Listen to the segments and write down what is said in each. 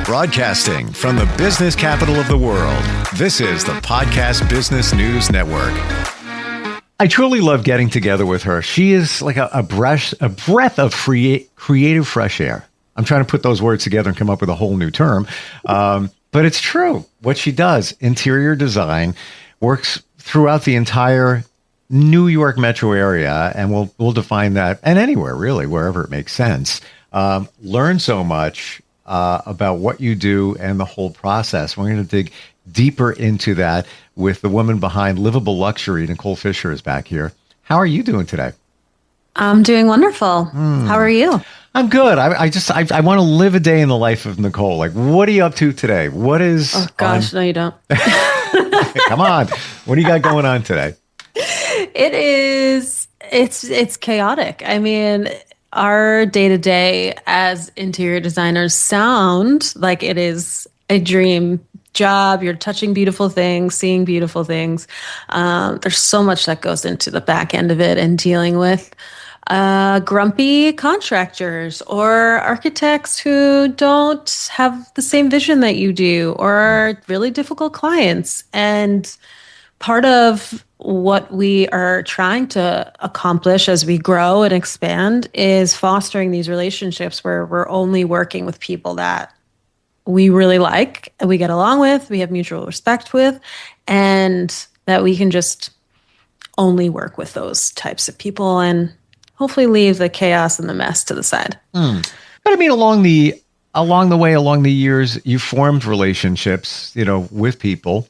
Broadcasting from the business capital of the world, this is the Podcast Business News Network. I truly love getting together with her. She is like a breath of creative fresh air. I'm trying to put those words together and come up with a whole new term. But it's true. What she does, interior design, works throughout the entire New York metro area, and we'll define that, and anywhere really, wherever it makes sense. Learn so much about what you do and the whole process. We're going to dig deeper into that with the woman behind Livable Luxury. Nicole Fisher is back here. How are you doing today? I'm doing wonderful. How are you? I'm good. I want to live a day in the life of Nicole. Like, what are you up to today? What is? Oh gosh, no, you don't. Come on. What do you got going on today? It's chaotic. I mean, our day-to-day as interior designers sound like it is a dream job. You're touching beautiful things, seeing beautiful things. There's so much that goes into the back end of it and dealing with grumpy contractors or architects who don't have the same vision that you do, or really difficult clients. And part of what we are trying to accomplish as we grow and expand is fostering these relationships where we're only working with people that we really like, and we get along with, we have mutual respect with, and that we can just only work with those types of people and hopefully leave the chaos and the mess to the side. But I mean, along the years, you formed relationships, with people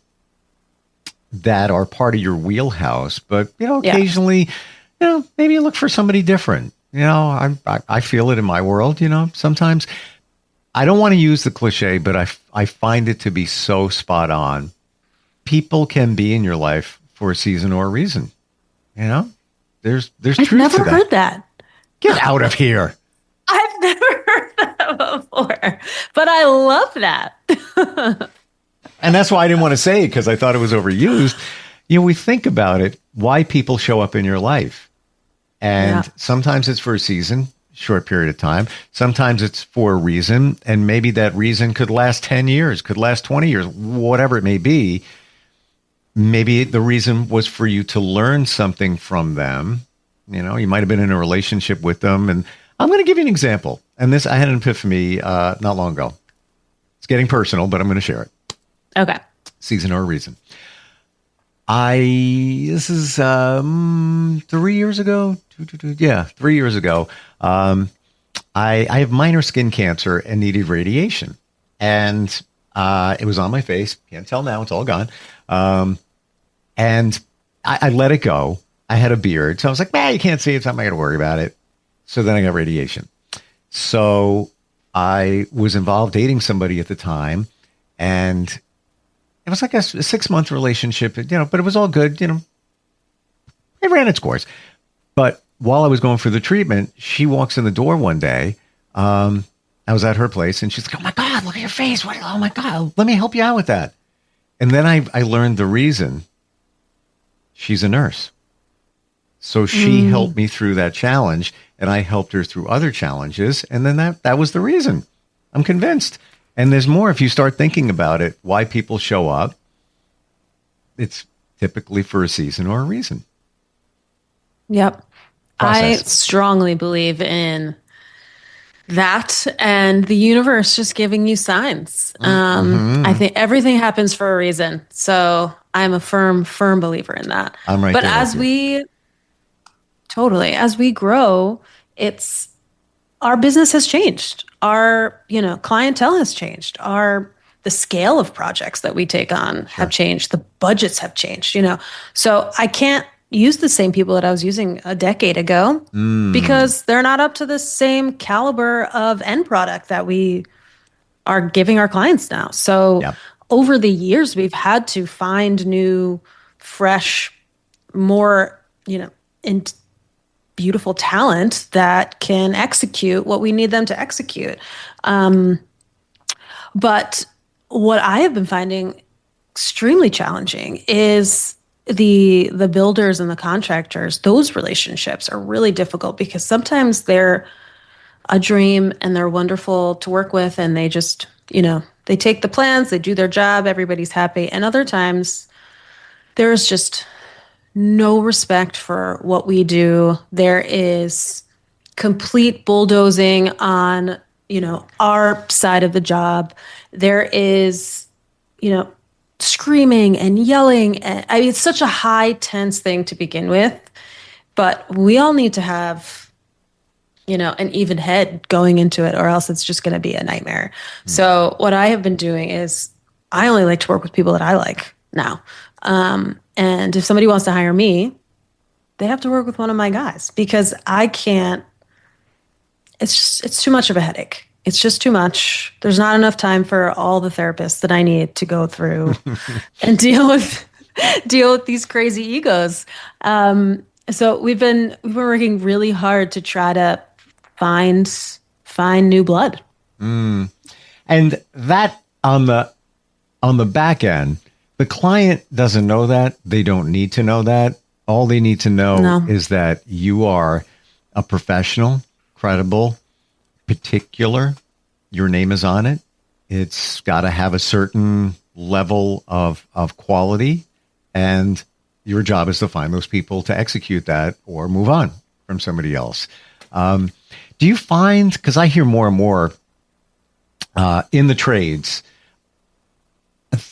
that are part of your wheelhouse, but occasionally, maybe you look for somebody different. I feel it in my world. Sometimes I don't want to use the cliche, but I find it to be so spot on. People can be in your life for a season or a reason. There's truth to that. I've never heard that. Get out of here. I've never heard that before, but I love that. And that's why I didn't want to say it, because I thought it was overused. We think about it, why people show up in your life. And sometimes it's for a season, short period of time. Sometimes it's for a reason. And maybe that reason could last 10 years, could last 20 years, whatever it may be. Maybe the reason was for you to learn something from them. You might have been in a relationship with them. And I'm going to give you an example. And I had an epiphany not long ago. It's getting personal, but I'm going to share it. Okay. Season or reason. This is 3 years ago. 3 years ago. I have minor skin cancer and needed radiation. And it was on my face. Can't tell now. It's all gone. And I let it go. I had a beard. So I was like, you can't see it. So I'm not going to worry about it. So then I got radiation. So I was involved dating somebody at the time. And it was like a 6-month relationship, but it was all good. It ran its course. But while I was going through the treatment, she walks in the door one day. I was at her place and she's like, oh my God, look at your face. Oh my God, let me help you out with that. And then I learned the reason. She's a nurse. So she helped me through that challenge, and I helped her through other challenges. And then that was the reason. I'm convinced. And there's more. If you start thinking about it, why people show up, it's typically for a season or a reason. Yep. Process. I strongly believe in that and the universe just giving you signs. I think everything happens for a reason. So I'm a firm believer in that. I'm right but there as we grow, our business has changed. Our, clientele has changed. The scale of projects that we take on have changed. The budgets have changed, So I can't use the same people that I was using a decade ago because they're not up to the same caliber of end product that we are giving our clients now. So over the years, we've had to find new, fresh, more, beautiful talent that can execute what we need them to execute. But what I have been finding extremely challenging is the builders and the contractors, those relationships are really difficult because sometimes they're a dream and they're wonderful to work with, and they just, they take the plans, they do their job, everybody's happy. And other times there's just no respect for what we do. There is complete bulldozing on, our side of the job. There is, screaming and yelling. And, I mean, it's such a high tense thing to begin with, but we all need to have, an even head going into it, or else it's just going to be a nightmare. So what I have been doing is I only like to work with people that I like now. And if somebody wants to hire me, they have to work with one of my guys, because I can't, it's too much of a headache. It's just too much. There's not enough time for all the therapists that I need to go through and deal with these crazy egos. So we've been working really hard to try to find new blood. And that on the back end, the client doesn't know that. They don't need to know that. All they need to know is that you are a professional, credible, particular. Your name is on it. It's got to have a certain level of quality, and your job is to find those people to execute that or move on from somebody else. Do you find, because I hear more and more in the trades,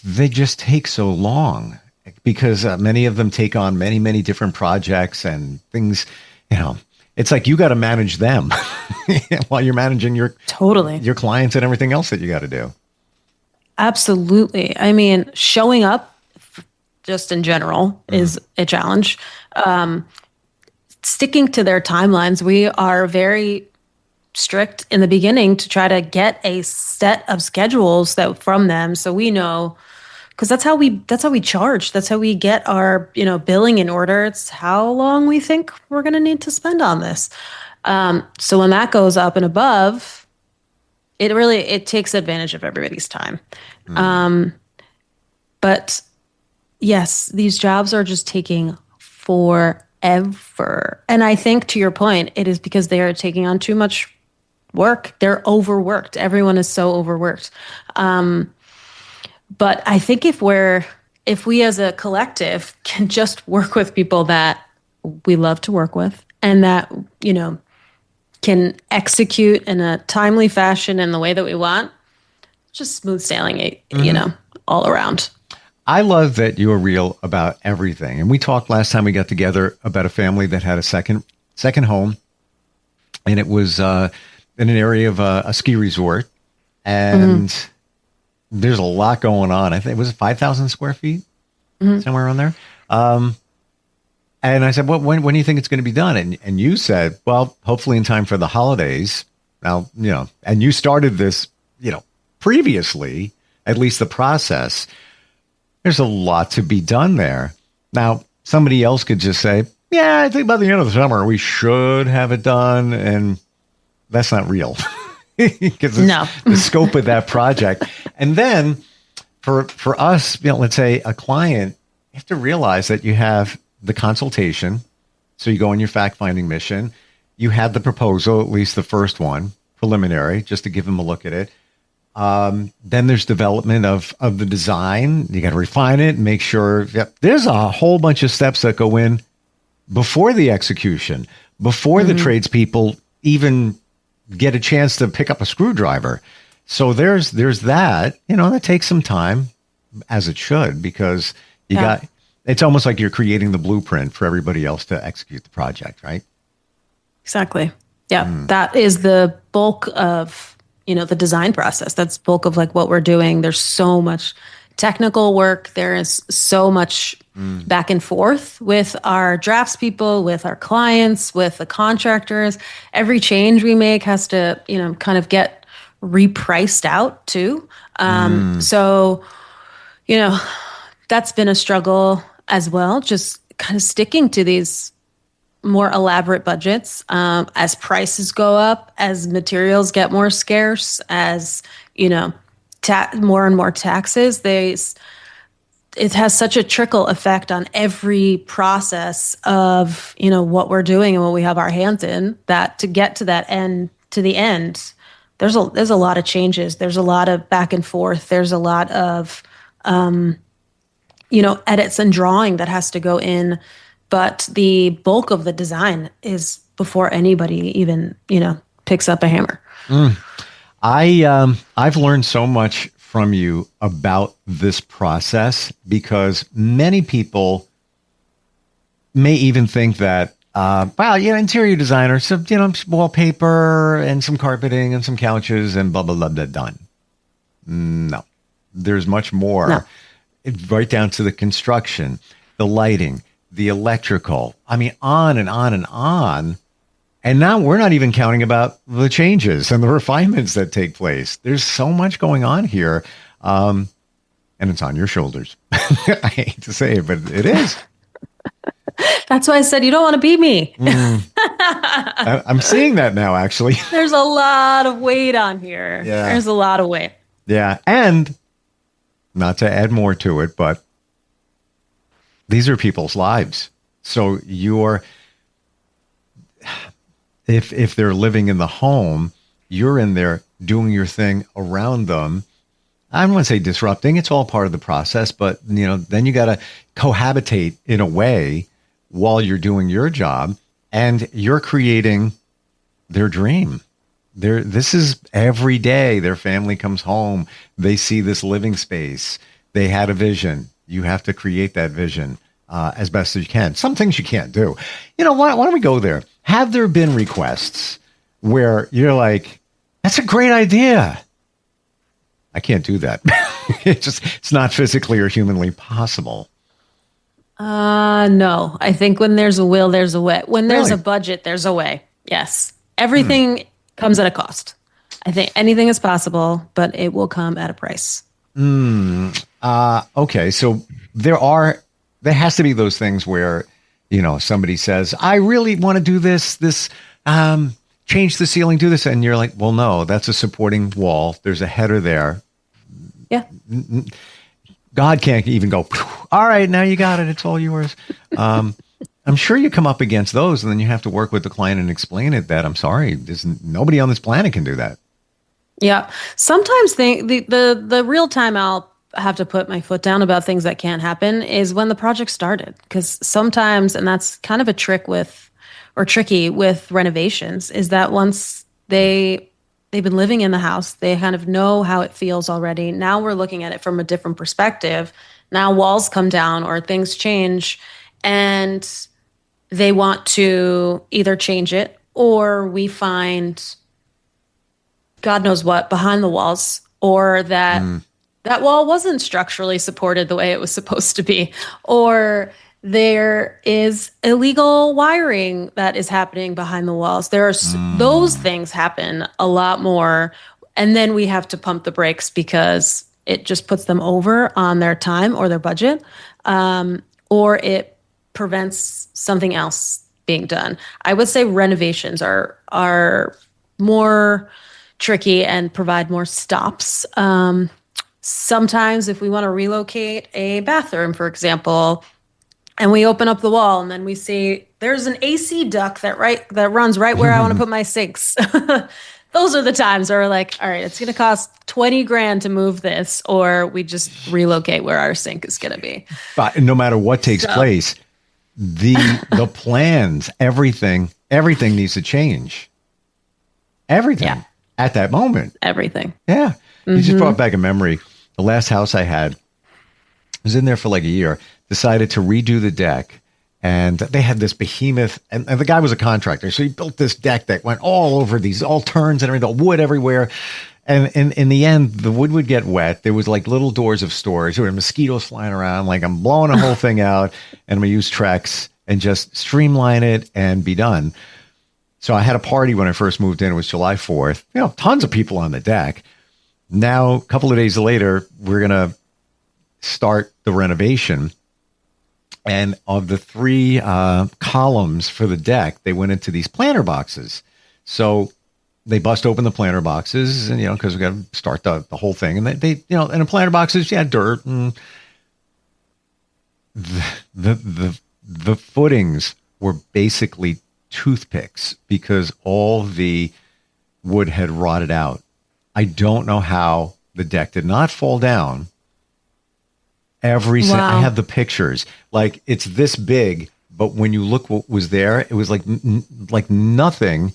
they just take so long because many of them take on many, many different projects and things, it's like you got to manage them while you're managing your clients and everything else that you got to do. Absolutely. I mean, showing up just in general is a challenge. Sticking to their timelines, we are very strict in the beginning to try to get a set of schedules from them, so we know, because that's how we charge. That's how we get our billing in order. It's how long we think we're going to need to spend on this. So when that goes up and above, it takes advantage of everybody's time. But yes, these jobs are just taking forever. And I think, to your point, it is because they are taking on too much work. They're overworked. Everyone is so overworked. But I think if we as a collective can just work with people that we love to work with, and that, can execute in a timely fashion in the way that we want, just smooth sailing, all around. I love that you're real about everything. And we talked last time we got together about a family that had a second home, and it was in an area of a ski resort, and there's a lot going on. I think it was 5,000 square feet, somewhere around there. And I said, well, when do you think it's going to be done? And you said, well, hopefully in time for the holidays. Now, and you started this, previously, at least the process. There's a lot to be done there. Now, somebody else could just say, yeah, I think by the end of the summer, we should have it done. And that's not real. Because the scope of that project. And then for us, let's say a client, you have to realize that you have the consultation. So you go on your fact-finding mission. You have the proposal, at least the first one, preliminary, just to give them a look at it. Then there's development of the design. You got to refine it and make sure. There's a whole bunch of steps that go in before the execution, before the tradespeople even get a chance to pick up a screwdriver. So there's that, that takes some time, as it should, because it's almost like you're creating the blueprint for everybody else to execute the project, right? Exactly. Yeah. That is the bulk of, the design process. That's bulk of like what we're doing. There's so much technical work. There is so much back and forth with our draftspeople, with our clients, with the contractors. Every change we make has to, kind of get repriced out too. So, that's been a struggle as well. Just kind of sticking to these more elaborate budgets as prices go up, as materials get more scarce, as more and more taxes. It's it has such a trickle effect on every process of, what we're doing and what we have our hands in, that to get to that end, to the end, there's a lot of changes. There's a lot of back and forth. There's a lot of, edits and drawing that has to go in. But the bulk of the design is before anybody even, picks up a hammer. I've learned so much from you about this process, because many people may even think that, interior designer, so, wallpaper and some carpeting and some couches and blah, blah, blah, blah, done. No, there's much more. No. Right down to the construction, the lighting, the electrical. I mean, on and on and on. And now we're not even counting about the changes and the refinements that take place. There's so much going on here. And it's on your shoulders. I hate to say it, but it is. That's why I said you don't want to be me. I'm seeing that now, actually. There's a lot of weight on here. Yeah. There's a lot of weight. Yeah. And not to add more to it, but these are people's lives. So if they're living in the home, you're in there doing your thing around them. I don't want to say disrupting. It's all part of the process, but then you got to cohabitate in a way while you're doing your job, and you're creating their dream. This is every day. Their family comes home. They see this living space. They had a vision. You have to create that vision as best as you can. Some things you can't do. Why don't we go there? Have there been requests where you're like, that's a great idea? I can't do that. It's not physically or humanly possible. No. I think when there's a will, there's a way. When there's Really? a budget, there's a way. Yes. Everything comes at a cost. I think anything is possible, but it will come at a price. Okay. So there has to be those things where, somebody says, I really want to do this, change the ceiling, do this. And you're like, well, no, that's a supporting wall. There's a header there. Yeah. God can't even go, all right, now you got it. It's all yours. I'm sure you come up against those, and then you have to work with the client and explain it that, I'm sorry, nobody on this planet can do that. Yeah. Sometimes the real time I'll have to put my foot down about things that can't happen is when the project started. Because sometimes, and that's kind of a tricky with renovations, is that once they've been living in the house, they kind of know how it feels already. Now we're looking at it from a different perspective. Now walls come down or things change, and they want to either change it, or we find God knows what behind the walls, or that wall wasn't structurally supported the way it was supposed to be, or there is illegal wiring that is happening behind the walls. There are those things happen a lot more, and then we have to pump the brakes because it just puts them over on their time or their budget, or it prevents something else being done. I would say renovations are more tricky and provide more stops. Sometimes if we want to relocate a bathroom, for example, and we open up the wall and then we see there's an AC duct that runs right where I want to put my sinks. Those are the times where we're like, all right, it's going to cost 20 grand to move this, or we just relocate where our sink is going to be. But no matter what takes place, the plans, everything needs to change. Everything. Yeah. At that moment. Everything. Yeah. You just brought back a memory. The last house I had, I was in there for like a year, decided to redo the deck. And they had this behemoth, and the guy was a contractor. So he built this deck that went all over all turns and everything, the wood everywhere. And in the end, the wood would get wet. There was like little doors of storage. There were mosquitoes flying around. Like, I'm blowing the whole thing out, and I'm going to use Trex and just streamline it and be done. So I had a party when I first moved in. It was July 4th. Tons of people on the deck. Now, a couple of days later, we're going to start the renovation. And of the 3 columns for the deck, they went into these planter boxes. So they bust open the planter boxes, and because we got to start the whole thing. And they in the planter boxes, dirt and the footings were basically toothpicks because all the wood had rotted out. I don't know how the deck did not fall down. I Wow. have the pictures. Like it's this big, but when you look what was there, it was like nothing.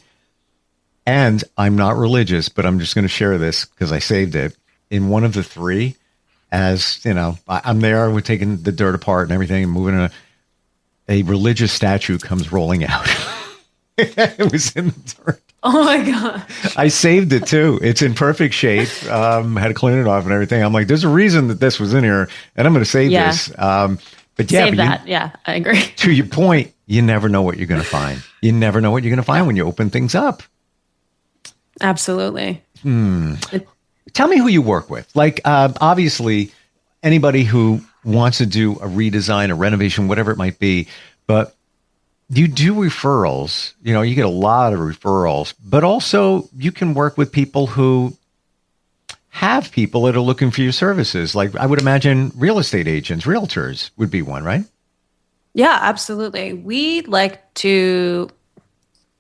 And I'm not religious, but I'm just going to share this because I saved it in one of the three. As you know, I'm there. We're taking the dirt apart and everything, and moving. A religious statue comes rolling out. It was in the dirt. Oh my God. I saved it too. It's in perfect shape. Had to clean it off and everything. I'm like, there's a reason that this was in here, and I'm going to save Yeah. this. But yeah, Save that. Yeah, I agree. to your point, you never know what you're going to find. You never know what you're going to find when you open things up. Absolutely. Tell me who you work with. Like, obviously, anybody who wants to do a redesign, a renovation, whatever it might be, but you do referrals. You know, you get a lot of referrals, but also you can work with people who have people that are looking for your services. Like, I would imagine real estate agents, realtors would be one, right? Yeah, absolutely. We like to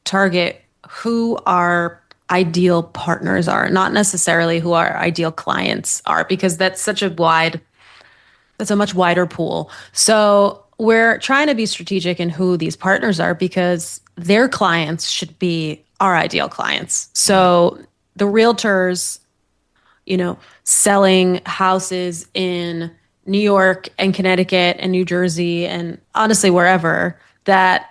target who our ideal partners are, not necessarily who our ideal clients are, because that's a much wider pool. So we're trying to be strategic in who these partners are because their clients should be our ideal clients. So the realtors, selling houses in New York and Connecticut and New Jersey and honestly wherever that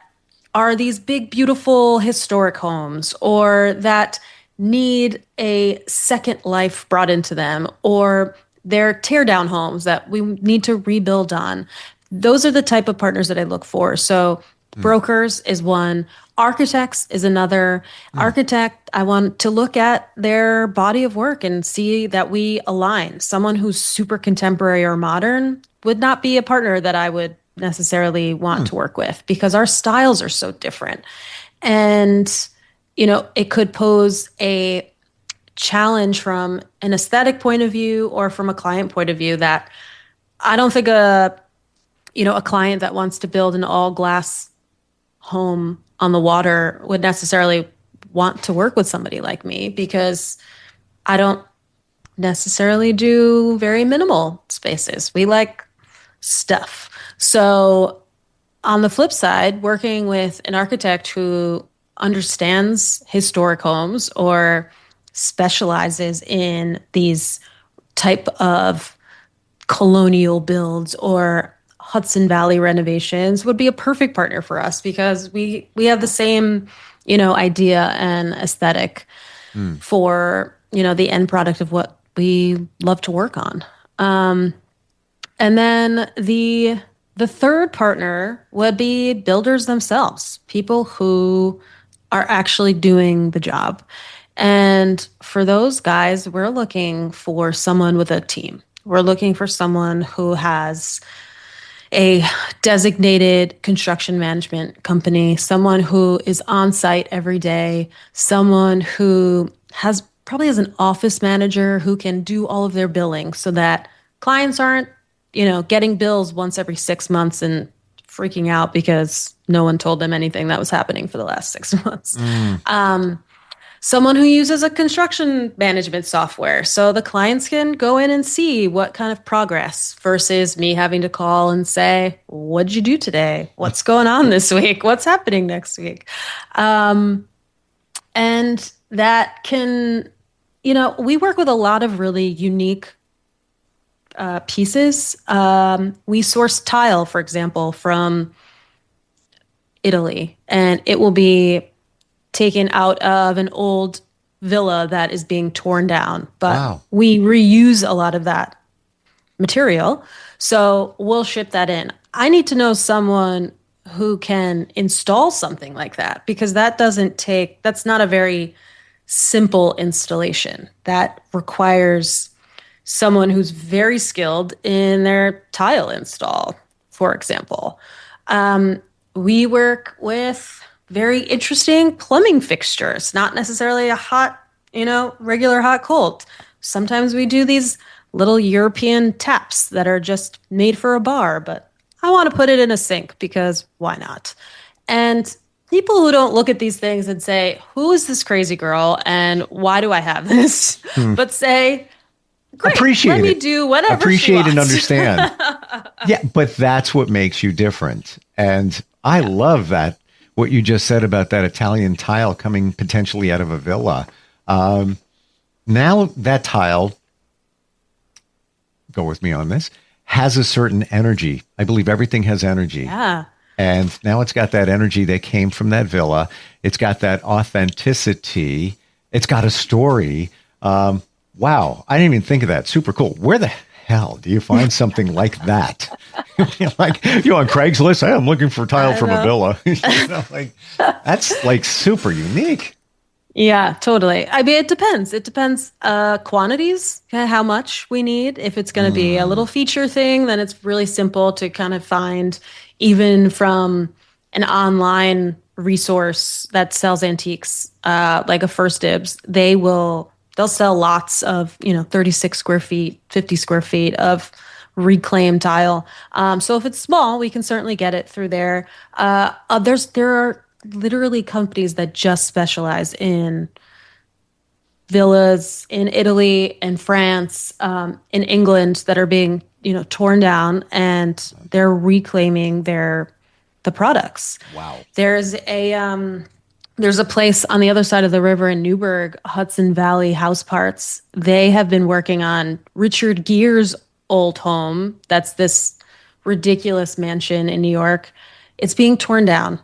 are these big, beautiful historic homes or that need a second life brought into them or they're tear down homes that we need to rebuild on. Those are the type of partners that I look for. So brokers is one, architects is another. Architect, I want to look at their body of work and see that we align. Someone who's super contemporary or modern would not be a partner that I would necessarily want to work with because our styles are so different. And, it could pose a challenge from an aesthetic point of view or from a client point of view that I don't think a client that wants to build an all glass home on the water would necessarily want to work with somebody like me because I don't necessarily do very minimal spaces. We like stuff. So on the flip side, working with an architect who understands historic homes or specializes in these type of colonial builds or Hudson Valley renovations would be a perfect partner for us because we have the same, idea and aesthetic for, the end product of what we love to work on. And then the third partner would be builders themselves, people who are actually doing the job. And for those guys, we're looking for someone with a team. We're looking for someone who has a designated construction management company, someone who is on site every day, someone who probably has an office manager who can do all of their billing so that clients aren't, getting bills once every 6 months and freaking out because no one told them anything that was happening for the last 6 months. Someone who uses a construction management software so the clients can go in and see what kind of progress versus me having to call and say, what'd you do today? What's going on this week? What's happening next week? And that can, we work with a lot of really unique pieces. We source tile, for example, from Italy, and it will be taken out of an old villa that is being torn down. But Wow. we reuse a lot of that material. So we'll ship that in. I need to know someone who can install something like that because that's not a very simple installation. That requires someone who's very skilled in their tile install, for example. We work with very interesting plumbing fixtures, not necessarily a hot, regular hot cold. Sometimes we do these little European taps that are just made for a bar, but I want to put it in a sink because why not? And people who don't look at these things and say, who is this crazy girl and why do I have this? Hmm. But say, great, let Appreciate me it. do whatever she Appreciate and wants. understand. Yeah, but that's what makes you different. And I love that, what you just said about that Italian tile coming potentially out of a villa. Now that tile, go with me on this, has a certain energy. I believe everything has energy. Yeah. And now it's got that energy that came from that villa. It's got that authenticity. It's got a story. Wow. I didn't even think of that. Super cool. Where the hell do you find something like that? Like, you on Craigslist? Hey, I'm looking for tile from a villa. Like, that's like super unique. Yeah, totally. I mean, it depends. It depends quantities, how much we need. If it's going to be a little feature thing, then it's really simple to kind of find, even from an online resource that sells antiques, like a First Dibs. They'll sell lots of 36 square feet, 50 square feet of reclaimed tile. So if it's small, we can certainly get it through there. There are literally companies that just specialize in villas in Italy and France, in England, that are being torn down, and they're reclaiming the products. Wow. There's a place on the other side of the river in Newburgh, Hudson Valley House Parts. They have been working on Richard Gere's old home. That's this ridiculous mansion in New York. It's being torn down.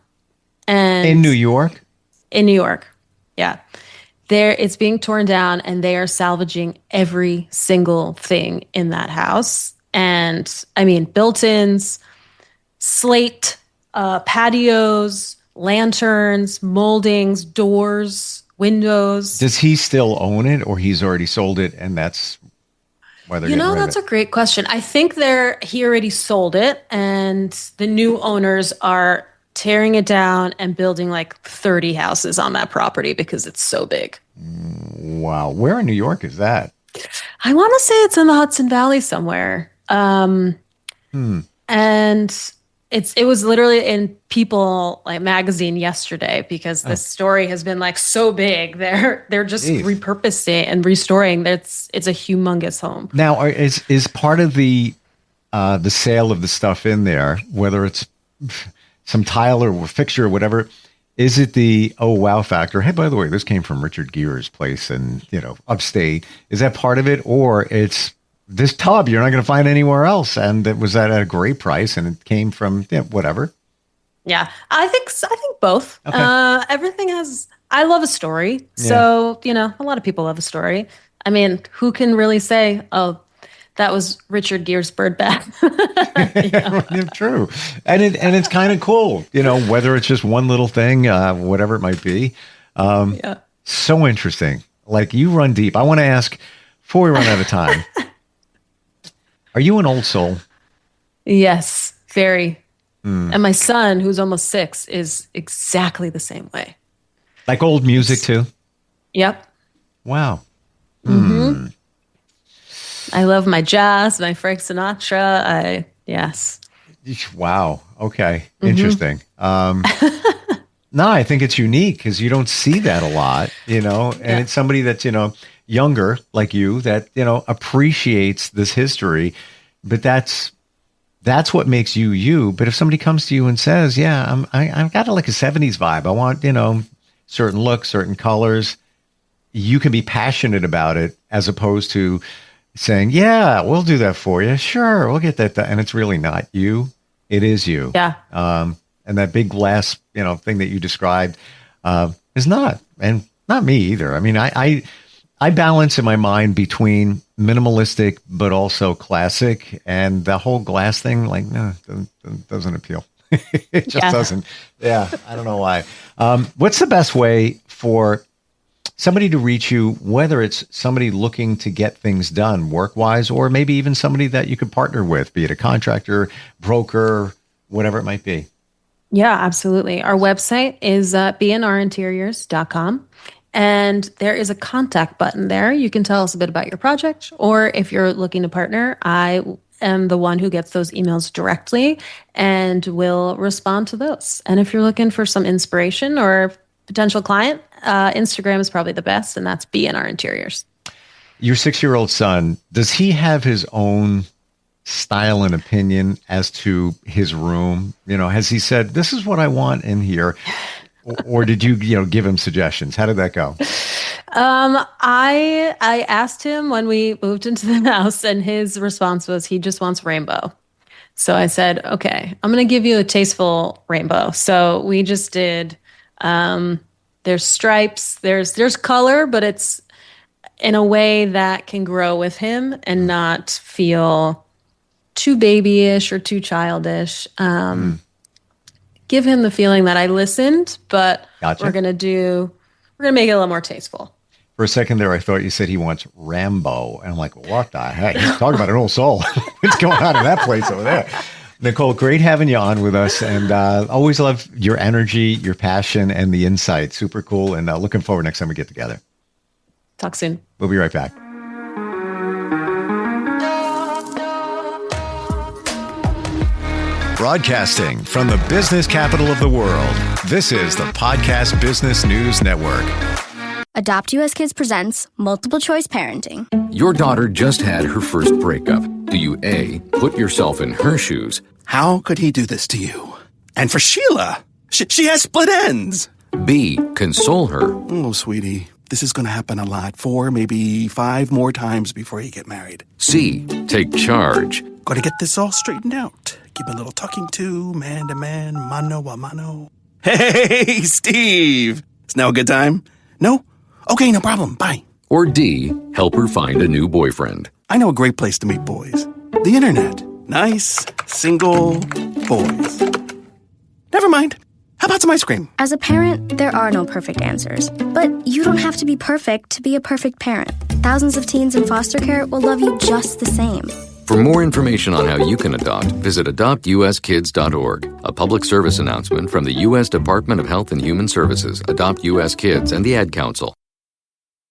And In New York? In New York. Yeah. It's being torn down, and they are salvaging every single thing in that house. And I mean, built-ins, slate, patios, lanterns, moldings, doors, windows. Does he still own it, or he's already sold it and that's why they're getting rid of That's it? a great question. I think he already sold it, and the new owners are tearing it down and building like 30 houses on that property because it's so big. Wow. Where in New York is that? I want to say it's in the Hudson Valley somewhere. And it was literally in People like magazine yesterday because this story has been like so big. They're just repurposing and restoring. It's a humongous home. Now, is part of the sale of the stuff in there, whether it's some tile or fixture or whatever, is it the oh wow factor? Hey, by the way, this came from Richard Gere's place and upstate. Is that part of it, or it's this tub you're not going to find anywhere else, and it was at a great price and it came from whatever? Yeah, I think both. Okay. Everything has. I love a story, so a lot of people love a story. I mean, who can really say, "Oh, that was Richard Gere's bird bath"? True, and it's kind of cool, whether it's just one little thing, whatever it might be. So interesting. Like, you run deep. I want to ask before we run out of time. Are you an old soul? Yes, very. And my son, who's almost 6, is exactly the same way. Like old music too? Yep. Wow. I love my jazz, my Frank Sinatra. Yes. Wow. Okay. Interesting. No, I think it's unique because you don't see that a lot, and it's somebody that's, younger like you that, appreciates this history, but that's what makes you you. But if somebody comes to you and says, yeah, I've got like a 70s vibe. I want, certain looks, certain colors. You can be passionate about it as opposed to saying, yeah, we'll do that for you. Sure. We'll get that done. And it's really not you. It is you. Yeah. And that big glass, thing that you described is not, and not me either. I mean, I balance in my mind between minimalistic, but also classic, and the whole glass thing, like, no, doesn't appeal. It just doesn't. Yeah. I don't know why. What's the best way for somebody to reach you, whether it's somebody looking to get things done work-wise, or maybe even somebody that you could partner with, be it a contractor, broker, whatever it might be? Yeah, absolutely. Our website is bnrinteriors.com. And there is a contact button there. You can tell us a bit about your project, or if you're looking to partner, I am the one who gets those emails directly and will respond to those. And if you're looking for some inspiration or potential client, Instagram is probably the best, and that's B&R Interiors. Your 6-year-old son, does he have his own style and opinion as to his room? Has he said, this is what I want in here? Or did you give him suggestions? How did that go? I asked him when we moved into the house, and his response was he just wants rainbow. So I said, okay, I'm going to give you a tasteful rainbow. So we just did, there's stripes, there's color, but it's in a way that can grow with him and not feel too babyish or too childish. Give him the feeling that I listened, but Gotcha. we're going to make it a little more tasteful. For a second there, I thought you said he wants Rambo. And I'm like, what the heck? He's talking about an old soul. What's going on in that place over there? Nicole, great having you on with us. And always love your energy, your passion, and the insight. Super cool. And looking forward next time we get together. Talk soon. We'll be right back. Broadcasting from the business capital of the world, this is the Podcast Business News Network. Adopt US Kids presents Multiple Choice Parenting. Your daughter just had her first breakup. Do you A, put yourself in her shoes? How could he do this to you? And for Sheila, she has split ends. B, console her? Oh, sweetie, this is going to happen a lot. 4, maybe 5 more times before you get married. C, take charge? Got to get this all straightened out. Give a little talking to, man to man, mano a mano. Hey, Steve! Is now a good time? No? Okay, no problem. Bye. Or D, help her find a new boyfriend? I know a great place to meet boys. The internet. Nice, single boys. Never mind. How about some ice cream? As a parent, there are no perfect answers. But you don't have to be perfect to be a perfect parent. Thousands of teens in foster care will love you just the same. For more information on how you can adopt, visit adoptuskids.org. A public service announcement from the U.S. Department of Health and Human Services, Adopt U.S. Kids, and the Ad Council.